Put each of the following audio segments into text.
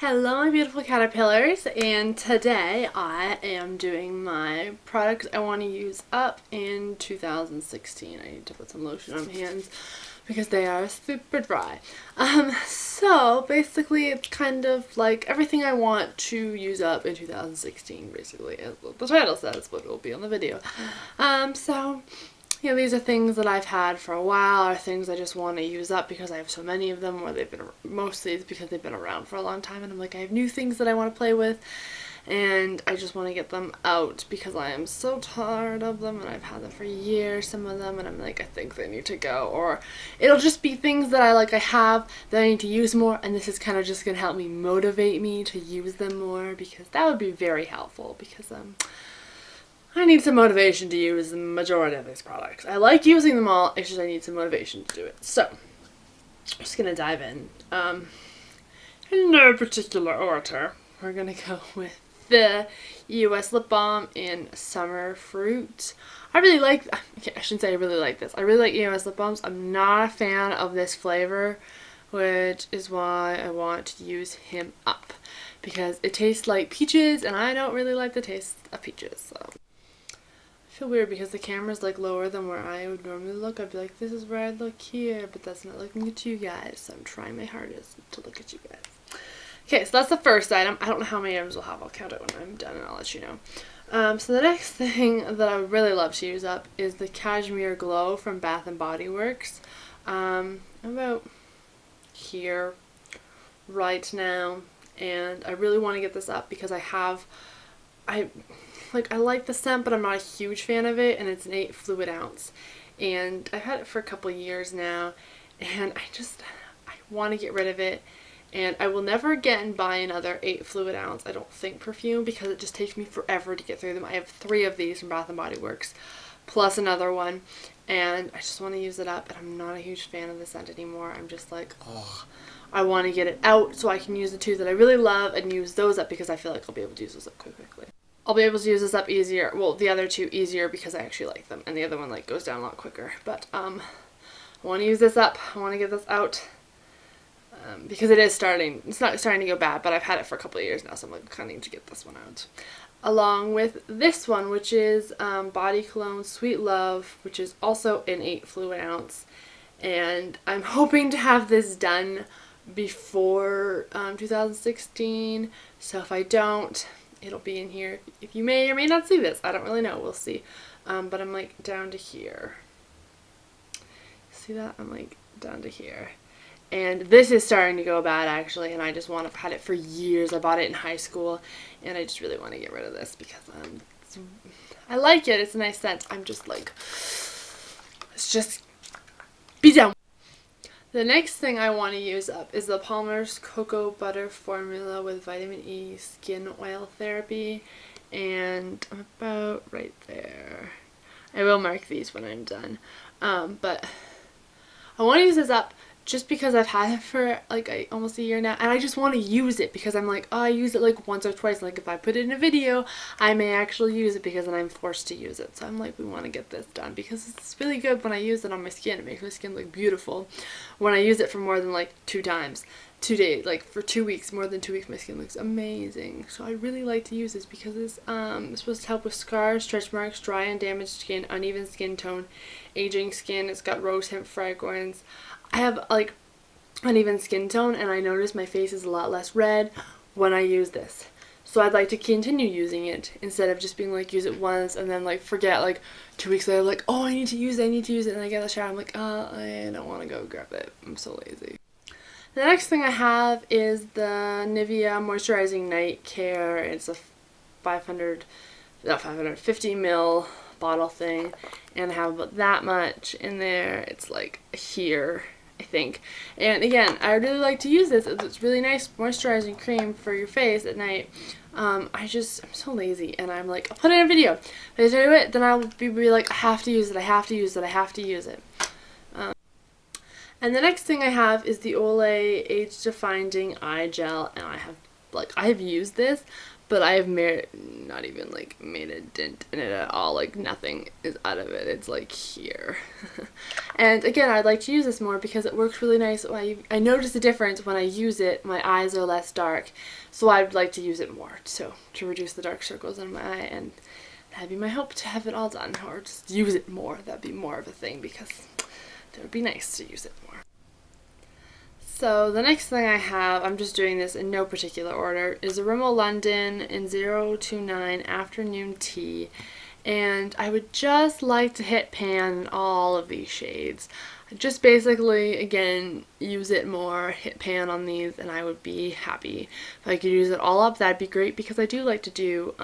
Hello my beautiful caterpillars, and today I am doing my products I want to use up in 2016. I need to put some lotion on my hands because they are super dry. So basically it's kind of like everything I want to use up in 2016 basically, as the title says, but it will be on the video. So you know, these are things that I've had for a while, or things I just want to use up because I have so many of them, or they've been, mostly it's because they've been around for a long time, and I'm like, I have new things that I want to play with, and I just want to get them out because I am so tired of them, and I've had them for years, some of them, and I'm like, I think they need to go, or it'll just be things that I have that I need to use more, and this is kind of just going to help me motivate me to use them more, because that would be very helpful, because I need some motivation to use the majority of these products. I like using them all, it's just I need some motivation to do it. So, I'm just going to dive in. In no particular order, we're going to go with the US Lip Balm in Summer Fruit. I really like, okay, I shouldn't say I really like this. I really like US Lip Balms. I'm not a fan of this flavor, which is why I want to use him up. Because it tastes like peaches, and I don't really like the taste of peaches, so. I feel weird because the camera's like lower than where I would normally look. I'd be like, this is where I'd look here, but that's not looking at you guys, so I'm trying my hardest to look at you guys. Okay, so that's the first item. I don't know how many items we'll have. I'll count it when I'm done and I'll let you know. So the next thing that I would really love to use up is the Cashmere Glow from Bath and Body Works. About here right now, and I really want to get this up because I like the scent, but I'm not a huge fan of it, and it's an 8 fluid ounce, and I've had it for a couple years now, and I want to get rid of it, and I will never again buy another 8 fluid ounce, I don't think, perfume, because it just takes me forever to get through them. I have 3 of these from Bath & Body Works, plus another one, and I just want to use it up, and I'm not a huge fan of the scent anymore. I'm just like, oh, I want to get it out so I can use the 2 that I really love and use those up, because I feel like I'll be able to use those up quickly. I'll be able to use this up easier, well, the other 2 easier because I actually like them, and the other one goes down a lot quicker, but I want to use this up, I want to get this out, because it's not starting to go bad, but I've had it for a couple of years now, so I'm like, kind of need to get this one out. Along with this one, which is Body Cologne Sweet Love, which is also an 8 fluid ounce, and I'm hoping to have this done before 2016, so if I don't, it'll be in here. If you may or may not see this, I don't really know, we'll see. But I'm like down to here. See that? I'm like down to here. And this is starting to go bad actually, and I just want to, I've had it for years. I bought it in high school, and I just really want to get rid of this because I like it. It's a nice scent. I'm just like, let's just be done. The next thing I want to use up is the Palmer's Cocoa Butter Formula with Vitamin E Skin Oil Therapy, and I'm about right there. I will mark these when I'm done, but I want to use this up just because I've had it for almost a year now, and I just want to use it because I'm like, oh, I use it like once or twice, like if I put it in a video I may actually use it because then I'm forced to use it. So I'm like, we want to get this done because it's really good when I use it on my skin. It makes my skin look beautiful. When I use it for more than 2 times, 2 days, for 2 weeks, more than 2 weeks, my skin looks amazing. So I really like to use this because it's supposed to help with scars, stretch marks, dry and damaged skin, uneven skin tone, aging skin. It's got rose hemp fragrance. I have uneven skin tone, and I notice my face is a lot less red when I use this. So I'd like to continue using it instead of just being use it once and then forget 2 weeks later, oh, I need to use it, and I get in the shower, I'm like, I don't want to go grab it. I'm so lazy. The next thing I have is the Nivea Moisturizing Night Care. It's a 50 ml bottle thing, and I have about that much in there. It's here, I think. And again, I really like to use this. It's really nice moisturizing cream for your face at night. I'm so lazy, and I'm like, I'll put it in a video. If I do it, then I'll be like, I have to use it, I have to use it, I have to use it. And the next thing I have is the Olay Age Defying Eye Gel, and I have like, I have used this, but I have not even like made a dent in it at all. Like, nothing is out of it. It's like here. And again, I'd like to use this more because it works really nice. I notice a difference when I use it. My eyes are less dark, so I'd like to use it more to reduce the dark circles in my eye, and that'd be my hope, to have it all done, or just use it more. That'd be more of a thing because it would be nice to use it more. So the next thing I have, I'm just doing this in no particular order, is a Rimmel London in 029 Afternoon Tea. And I would just like to hit pan in all of these shades. Just basically, again, use it more, hit pan on these, and I would be happy. If I could use it all up, that'd be great, because I do like to do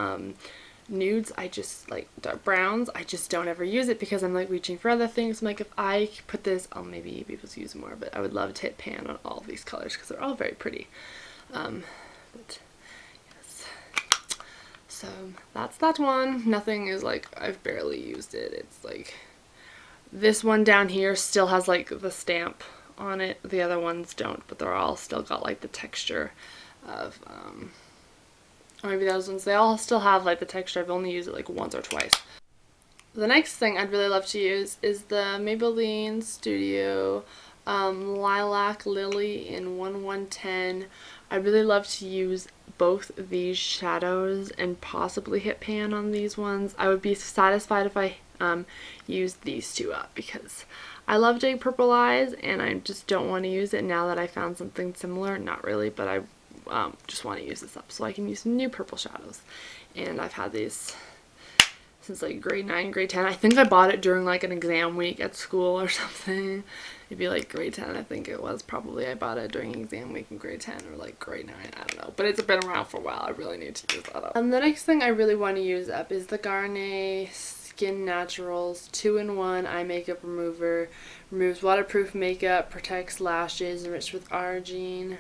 nudes. I just like dark browns. I just don't ever use it because I'm like reaching for other things. I'm like, if I put this, I'll maybe be able to use more, but I would love to hit pan on all of these colors because they're all very pretty. But yes. So that's that one. Nothing is like, I've barely used it. It's like, this one down here still has like the stamp on it. The other ones don't, but they're all still got like the texture of, or maybe those ones, they all still have like the texture. I've only used it like once or twice. The next thing I'd really love to use is the Maybelline Studio Lilac Lily in 1110. I'd really love to use both these shadows and possibly hit pan on these ones. I would be satisfied if I used these two up because I love doing purple eyes and I just don't want to use it now that I found something similar. Not really, but I just want to use this up so I can use some new purple shadows. And I've had these since like grade 9, grade 10. I think I bought it during like an exam week at school or something. It'd be like grade 10, I think it was probably. I bought it during exam week in grade 10 or like grade 9, I don't know. But it's been around for a while. I really need to use that up. The next thing I really want to use up is the Garnier Skin Naturals 2-in-1 Eye Makeup Remover. Removes waterproof makeup, protects lashes, enriched with arginine.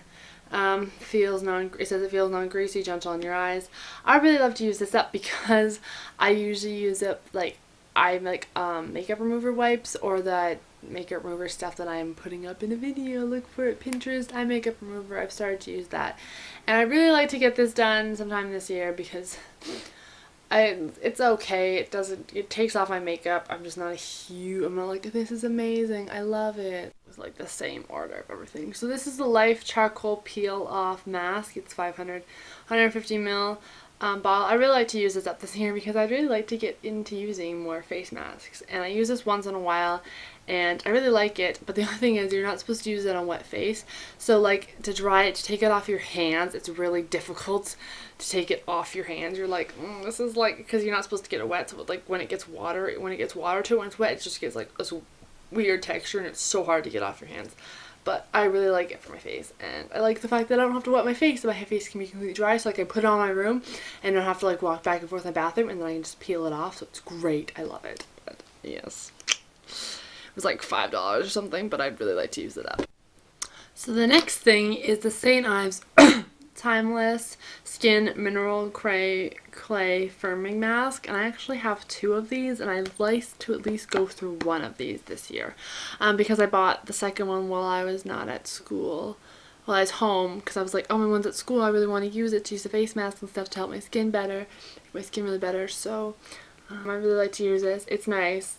It says it feels non-greasy, gentle on your eyes. I really love to use this up because I usually use it like makeup remover wipes or that makeup remover stuff that I'm putting up in a video. Look for it, Pinterest, eye makeup remover. I've started to use that, and I really like to get this done sometime this year because it's okay. It takes off my makeup. I'm just not I'm not like, this is amazing, I love it. It's like the same order of everything. So this is the Life Charcoal Peel Off Mask. It's 150 ml bottle. I really like to use this up this year because I'd really like to get into using more face masks. And I use this once in a while and I really like it, but the only thing is you're not supposed to use it on wet face. So like to dry it, to take it off your hands, it's really difficult to take it off your hands. You're like, this is like, because you're not supposed to get it wet. So like when it gets water to it, when it's wet, it just gets like this weird texture and it's so hard to get off your hands. But I really like it for my face, and I like the fact that I don't have to wet my face, so my face can be completely dry, so I can put it on my room and don't have to like walk back and forth in the bathroom, and then I can just peel it off. So it's great. I love it. But yes, it was like $5 or something, but I'd really like to use it up. So the next thing is the St. Ives Timeless Skin Mineral Clay Firming Mask, and I actually have 2 of these, and I'd like to at least go through one of these this year because I bought the second one while I was not at school, while I was home, because I was like, oh, my one's at school, I really want to use it to use the face mask and stuff to help my skin better, make my skin really better. So I really like to use this. It's nice.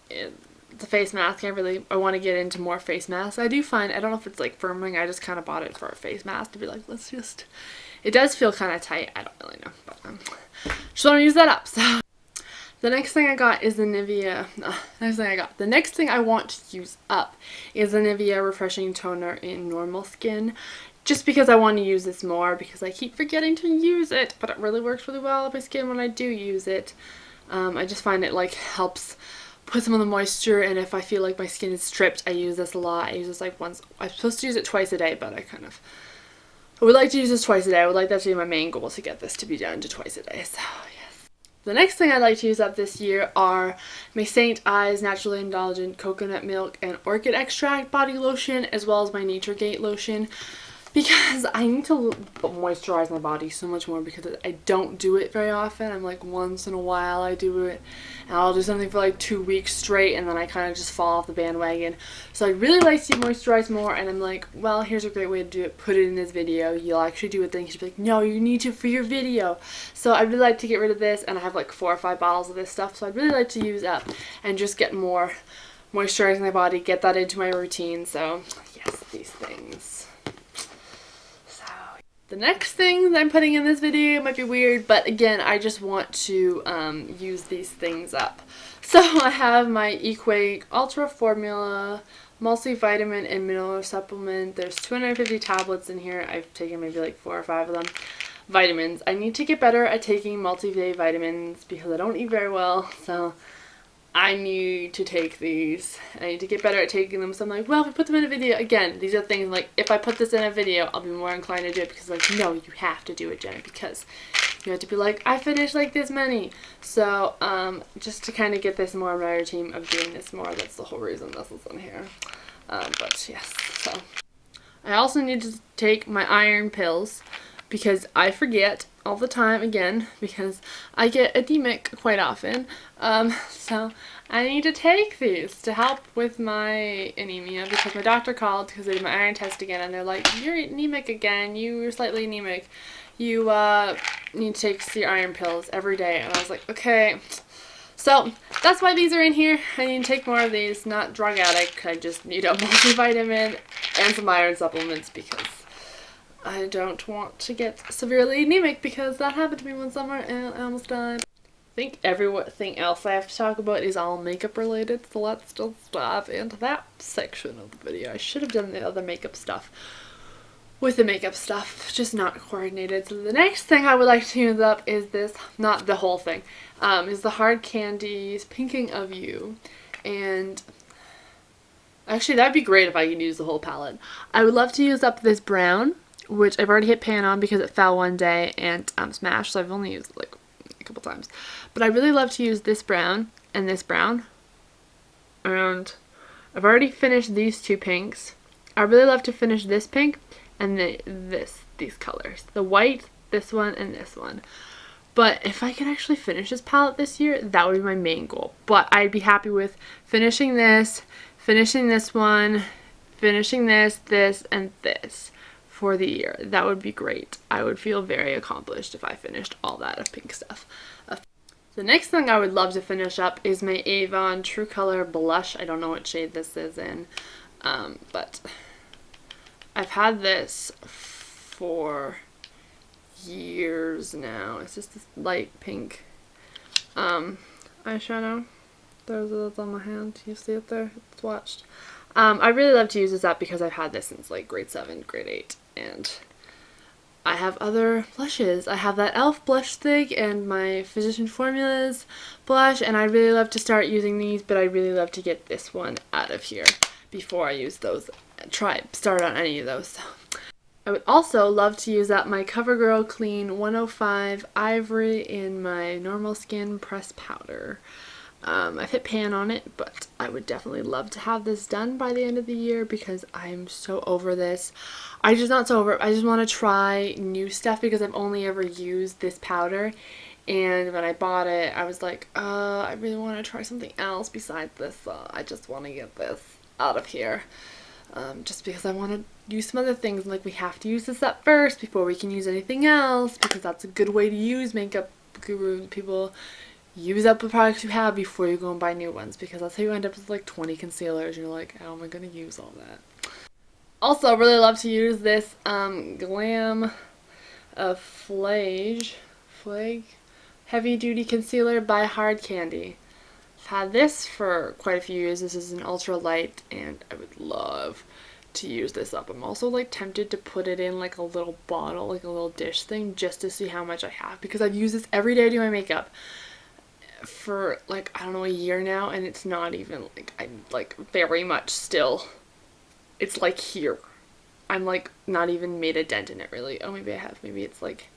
The face mask, I want to get into more face masks. I do find, I don't know if it's like firming, I just kind of bought it for a face mask to be like, it does feel kind of tight. I don't really know, but just want to use that up. So the next thing I got is the Nivea, the next thing I want to use up is the Nivea Refreshing Toner in Normal Skin. Just because I want to use this more, because I keep forgetting to use it, but it really works really well on my skin when I do use it. I just find it like helps put some of the moisture, and if I feel like my skin is stripped, I use this a lot. I use this like once. I'm supposed to use it twice a day, but I would like to use this twice a day. I would like that to be my main goal, to get this to be done to twice a day. So yes. The next thing I'd like to use up this year are my St. Ives Naturally Indulgent Coconut Milk and Orchid Extract Body Lotion, as well as my Naturegate Lotion. because I need to moisturize my body so much more because I don't do it very often. I'm like once in a while I do it, and I'll do something for like 2 weeks straight and then I kind of just fall off the bandwagon. So I really like to moisturize more, and I'm like, well, here's a great way to do it. Put it in this video. You'll actually do it, then you should be like, no, you need to for your video. So I really like to get rid of this, and I have like 4 or 5 bottles of this stuff, so I'd really like to use up and just get more moisturizing my body, get that into my routine. So yes, these things. The next thing that I'm putting in this video might be weird, but again, I just want to use these things up. So I have my Equate Ultra Formula multivitamin and mineral supplement. There's 250 tablets in here. I've taken maybe like 4 or 5 of them. Vitamins. I need to get better at taking multi-day vitamins because I don't eat very well, so I need to take these. I need to get better at taking them. So I'm like, well, if I put them in a video, again, these are things like, if I put this in a video, I'll be more inclined to do it because, like, no, you have to do it, Jenna, because you have to be like, I finished like this many. So, just to kind of get this more of my routine of doing this more, that's the whole reason this is in here. But yes, so. I also need to take my iron pills because I forget all the time, again, because I get anemic quite often. So I need to take these to help with my anemia because my doctor called because they did my iron test again, and they're like, you're anemic again, you're slightly anemic. You need to take your iron pills every day. And I was like, okay. So that's why these are in here. I need to take more of these. Not drug addict. I just need a multivitamin and some iron supplements because I don't want to get severely anemic because that happened to me one summer and I almost died. I think everything else I have to talk about is all makeup related, so let's just dive into that section of the video. I should have done the other makeup stuff with the makeup stuff, just not coordinated. So the next thing I would like to use up is this, not the whole thing, is the Hard Candy's Pinking of You. And actually that'd be great if I could use the whole palette. I would love to use up this brown, which I've already hit pan on because it fell one day and smashed, so I've only used it like a couple times. But I really love to use this brown and this brown. And I've already finished these 2 pinks. I really love to finish this pink and these colors. The white, this one, and this one. But if I could actually finish this palette this year, that would be my main goal. But I'd be happy with finishing this one, finishing this, and this for the year. That would be great. I would feel very accomplished if I finished all that of pink stuff. The next thing I would love to finish up is my Avon True Color Blush. I don't know what shade this is in, but I've had this for years now. It's just this light pink eyeshadow. There's it on my hand. You see it there? It's swatched. I really love to use this up because I've had this since like grade 7, grade 8, and I have other blushes. I have that e.l.f. blush stick and my Physicians Formulas blush, and I really love to start using these, but I really love to get this one out of here before I use those. Start on any of those. So. I would also love to use up my CoverGirl Clean 105 Ivory in my Normal Skin Press Powder. I've hit pan on it, but I would definitely love to have this done by the end of the year because I'm so over this. I just want to try new stuff because I've only ever used this powder, and when I bought it I was like, I really want to try something else besides this, so I just want to get this out of here. Just because I want to use some other things. Like, we have to use this up first before we can use anything else, because that's a good way to use makeup guru people. Use up the products you have before you go and buy new ones, because that's how you end up with like 20 concealers and you're like, how am I going to use all that? Also, I really love to use this Glam Flag Heavy Duty Concealer by Hard Candy. I've had this for quite a few years. This is an ultra light and I would love to use this up. I'm also like tempted to put it in like a little bottle, like a little dish thing, just to see how much I have, because I've used this every day to do my makeup for like, I don't know, a year now, and it's not even like, I'm like very much still, it's like here. I'm like not even made a dent in it really. Oh, maybe I have. Maybe it's like,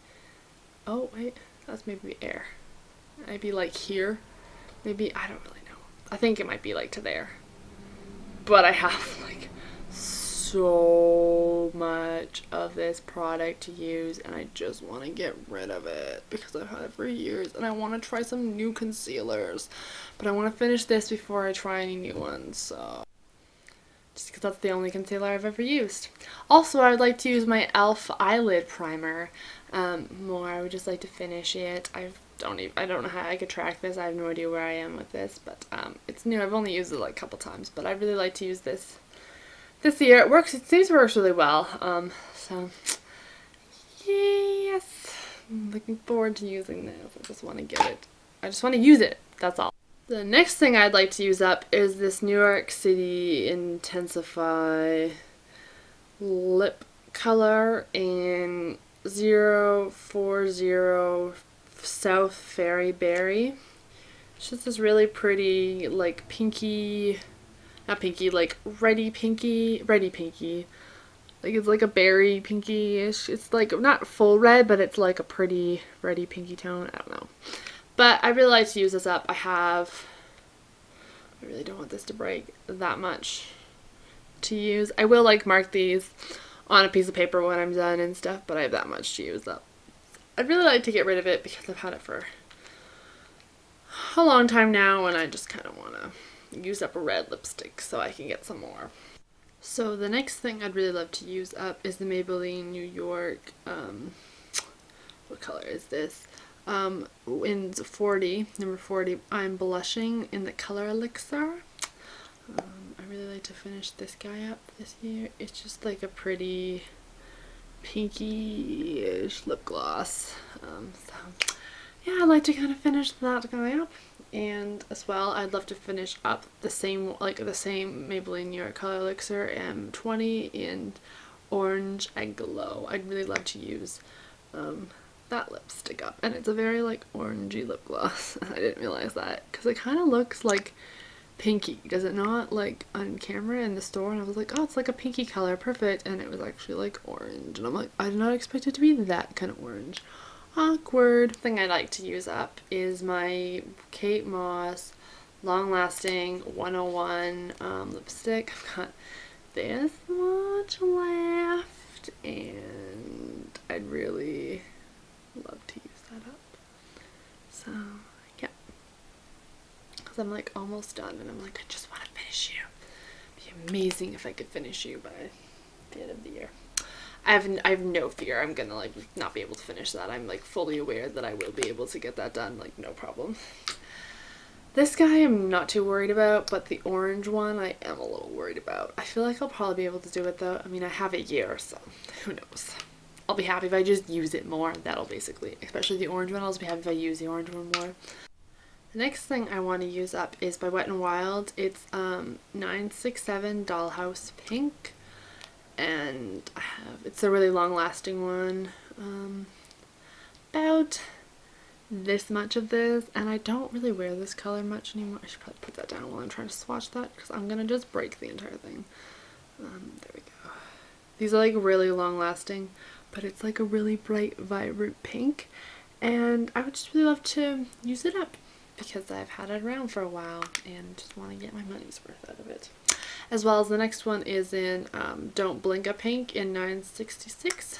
oh wait, that's maybe air. Maybe like here. Maybe, I don't really know. I think it might be like to there. But I have like so much of this product to use and I just want to get rid of it because I've had it for years and I want to try some new concealers, but I want to finish this before I try any new ones, so just because that's the only concealer I've ever used. Also, I would like to use my e.l.f. eyelid primer more. I would just like to finish it. I don't know how I could track this. I have no idea where I am with this, but it's new. I've only used it like a couple times, but I really like to use this year. It works. It seems to work really well. So yes, I'm looking forward to using this. I just want to get it. I just want to use it. That's all. The next thing I'd like to use up is this New York City Intensify lip color in 040 South Fairy Berry. It's just this really pretty, like pinky, not pinky, like reddy pinky. Like it's like a berry pinky-ish. It's like not full red, but it's like a pretty reddy pinky tone. I don't know. But I really like to use this up. I really don't want this to break that much to use. I will like mark these on a piece of paper when I'm done and stuff, but I have that much to use up. I'd really like to get rid of it because I've had it for a long time now and I just kind of want to use up a red lipstick so I can get some more. So the next thing I'd really love to use up is the Maybelline New York, what color is this? In number 40, I'm blushing in the color Elixir. I really like to finish this guy up this year. It's just like a pretty pinky-ish lip gloss. So yeah, I'd like to kind of finish that guy up. And as well, I'd love to finish up the same Maybelline New York color Elixir M20 in Orange and Glow. I'd really love to use that lipstick up, and it's a very like orangey lip gloss. I didn't realize that because it kind of looks like pinky, does it not, like on camera in the store, and I was like, oh, it's like a pinky color, perfect, and it was actually like orange, and I'm like, I did not expect it to be that kind of orange. Awkward. The thing I like to use up is my Kate Moss Long Lasting 101 lipstick. I've got this much left and I'd really love to use that up. So yeah, because I'm like almost done and I'm like, I just want to finish you. It'd be amazing if I could finish you by the end of the year. I have no fear I'm gonna like not be able to finish that. I'm like fully aware that I will be able to get that done, like no problem. This guy I'm not too worried about, but the orange one I am a little worried about. I feel like I'll probably be able to do it though. I mean, I have a year, so who knows. I'll be happy if I just use it more. That'll basically, especially the orange one, I'll just be happy if I use the orange one more. The next thing I want to use up is by Wet n Wild. It's 967 Dollhouse Pink. And it's a really long lasting one, about this much of this, and I don't really wear this color much anymore. I should probably put that down while I'm trying to swatch that because I'm gonna just break the entire thing. There we go. These are like really long lasting, but it's like a really bright vibrant pink, and I would just really love to use it up because I've had it around for a while and just want to get my money's worth out of it. As well as the next one is in Don't Blinka Pink in 966.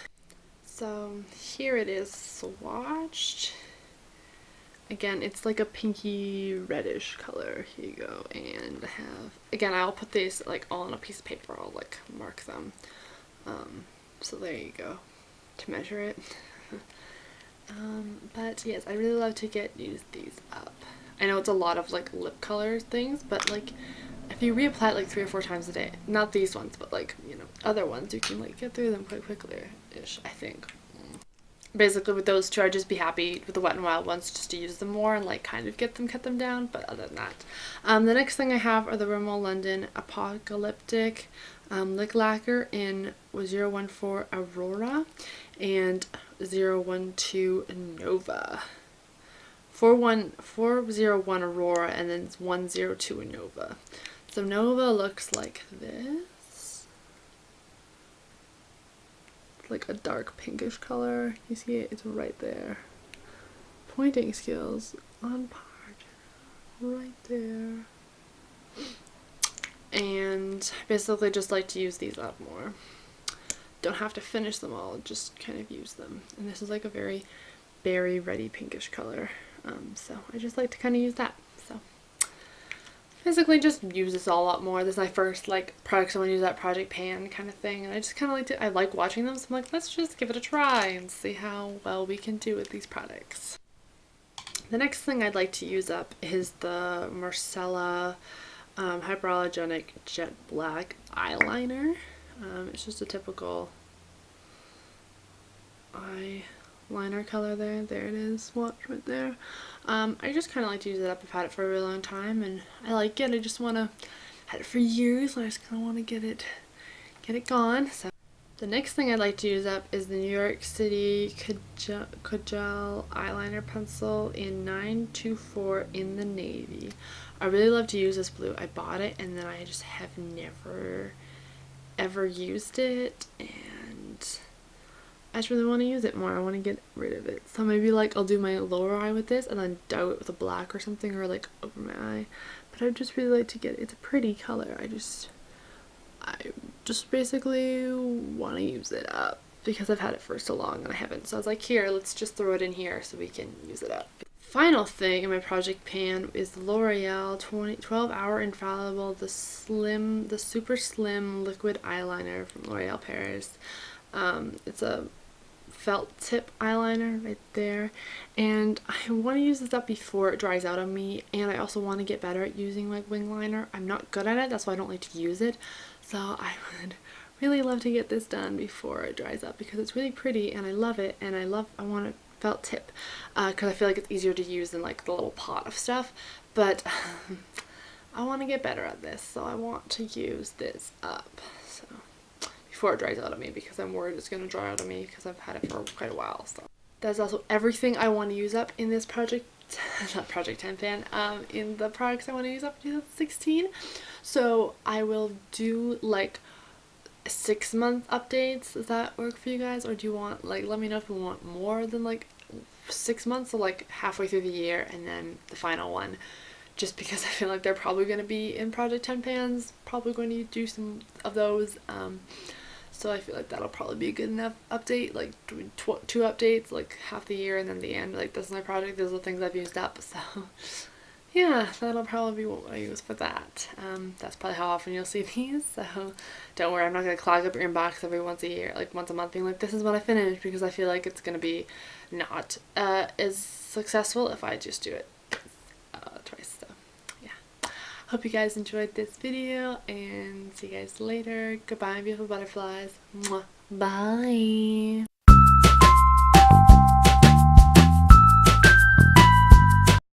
So here it is swatched. Again, it's like a pinky reddish color. Here you go. And I have, again, I'll put these like all on a piece of paper. I'll like mark them. So there you go, to measure it. But yes, I really love to use these up. I know it's a lot of like lip color things, but like if you reapply it like 3 or 4 times a day, not these ones, but like, you know, other ones, you can like get through them quite quickly-ish, I think. Basically with those two, I'd just be happy with the Wet n Wild ones just to use them more and like kind of cut them down, but other than that. The next thing I have are the Rimmel London Apocalyptic Lip Lacquer in 014 Aurora and 012 Nova. 401 Aurora and then 102 Nova. So Nova looks like this. It's like a dark pinkish color. You see it? It's right there. Pointing skills on par. Right there. and basically just like to use these up more. Don't have to finish them all, just kind of use them. And this is like a very berry ready pinkish color, so I just like to kind of use that. So basically just use this all up more. This is my first like product, so I want to use that Project Pan kind of thing, and I just kind of like to, I like watching them, so I'm like, let's just give it a try and see how well we can do with these products. The next thing I'd like to use up is the Marcella Hyperallergenic Jet Black Eyeliner. It's just a typical eyeliner color there. There it is. Watch right there. I just kind of like to use it up. I've had it for a really long time and I like it. I just want to, had it for years, and I just kind of want to get it gone. So the next thing I'd like to use up is the New York City Kajal eyeliner pencil in 924 in the navy. I really love to use this blue. I bought it and then I just have never ever used it, and I just really want to use it more. I want to get rid of it. So maybe like I'll do my lower eye with this and then dye it with a black or something, or like over my eye. But I just really like to get it. It's a pretty color. I just basically want to use it up because I've had it for so long and I haven't. So I was like, here, let's just throw it in here so we can use it up. Final thing in my Project Pan is the L'Oreal 12 Hour Infallible, the super slim liquid eyeliner from L'Oreal Paris. It's a felt tip eyeliner right there, and I want to use this up before it dries out on me, and I also want to get better at using like wing liner. I'm not good at it, that's why I don't like to use it, so I would really love to get this done before it dries up because it's really pretty and I love it, and I want a felt tip because I feel like it's easier to use than like the little pot of stuff, but I want to get better at this, so I want to use this up before it dries out of me because I'm worried it's going to dry out of me because I've had it for quite a while. So that's also everything I want to use up in this project, not Project 10 Pan, in the products I want to use up in 2016. So I will do like 6-month updates. Does that work for you guys, or do you want, like, let me know if you want more than like 6 months, so like halfway through the year and then the final one, just because I feel like they're probably going to be in Project 10 Pans, probably going to do some of those, so I feel like that'll probably be a good enough update, like doing 2 updates, like half the year and then the end, like this is my project, those are the things I've used up, so yeah, that'll probably be what I use for that. That's probably how often you'll see these, so don't worry, I'm not going to clog up your inbox every once a year, like once a month being like, this is what I finished, because I feel like it's going to be not as successful if I just do it twice. So yeah, hope you guys enjoyed this video, and see you guys later. Goodbye, beautiful butterflies. Mwah. Bye.